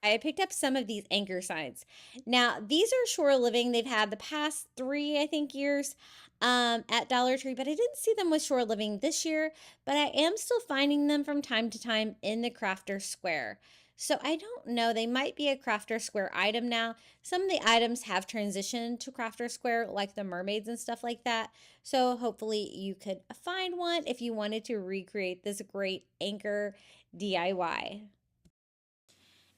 I picked up some of these anchor signs. Now, these are Shore Living. They've had the past 3, I think, years at Dollar Tree, but I didn't see them with Shore Living this year. But I am still finding them from time to time in the Crafter Square. So I don't know. They might be a Crafter Square item now. Some of the items have transitioned to Crafter Square, like the mermaids and stuff like that. So hopefully you could find one if you wanted to recreate this great anchor DIY.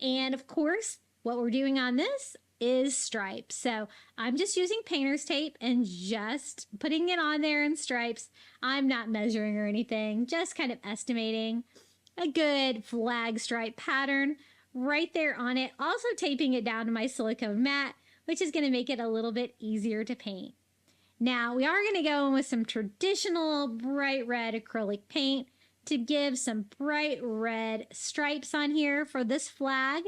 And of course, what we're doing on this is stripes. So I'm just using painter's tape and just putting it on there in stripes. I'm not measuring or anything, just kind of estimating a good flag stripe pattern right there on it. Also taping it down to my silicone mat, which is going to make it a little bit easier to paint. Now we are going to go in with some traditional bright red acrylic paint to give some bright red stripes on here for this flag.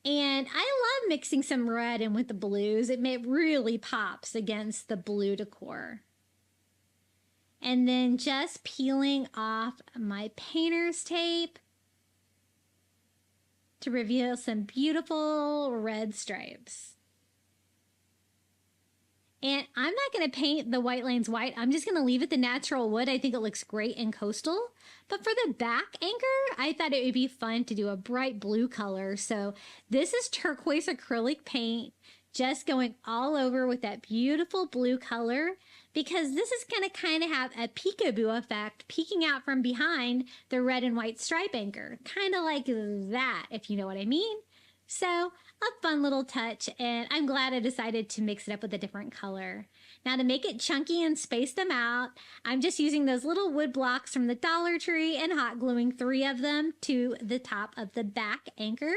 And I love mixing some red in with the blues. It really pops against the blue decor. And then just peeling off my painter's tape to reveal some beautiful red stripes. And I'm not going to paint the white lanes white. I'm just going to leave it the natural wood. I think it looks great in coastal. But for the back anchor, I thought it would be fun to do a bright blue color. So this is turquoise acrylic paint, just going all over with that beautiful blue color, because this is going to kind of have a peekaboo effect peeking out from behind the red and white stripe anchor. Kind of like that, if you know what I mean. So a fun little touch, and I'm glad I decided to mix it up with a different color. Now to make it chunky and space them out, I'm just using those little wood blocks from the Dollar Tree and hot gluing 3 of them to the top of the back anchor.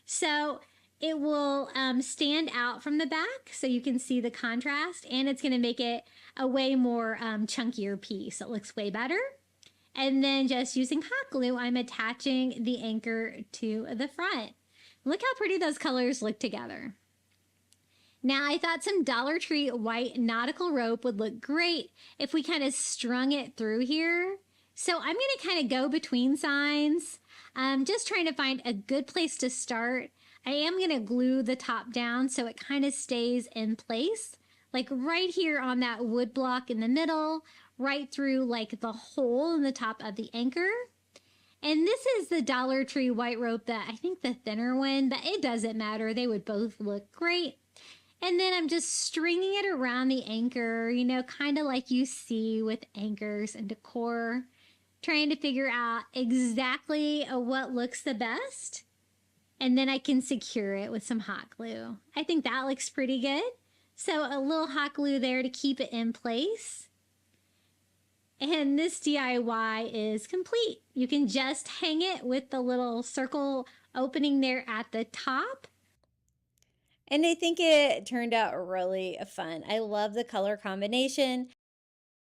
So it will stand out from the back so you can see the contrast, and it's going to make it a way more chunkier piece. It looks way better. And then just using hot glue, I'm attaching the anchor to the front. Look how pretty those colors look together. Now I thought some Dollar Tree white nautical rope would look great if we kind of strung it through here. So I'm going to kind of go between signs, just trying to find a good place to start. I am going to glue the top down so it kind of stays in place, like right here on that wood block in the middle, right through like the hole in the top of the anchor. And this is the Dollar Tree white rope, that I think the thinner one, but it doesn't matter. They would both look great. And then I'm just stringing it around the anchor, you know, kind of like you see with anchors and decor, trying to figure out exactly what looks the best. And then I can secure it with some hot glue. I think that looks pretty good. So a little hot glue there to keep it in place. And this DIY is complete. You can just hang it with the little circle opening there at the top. And I think it turned out really fun. I love the color combination.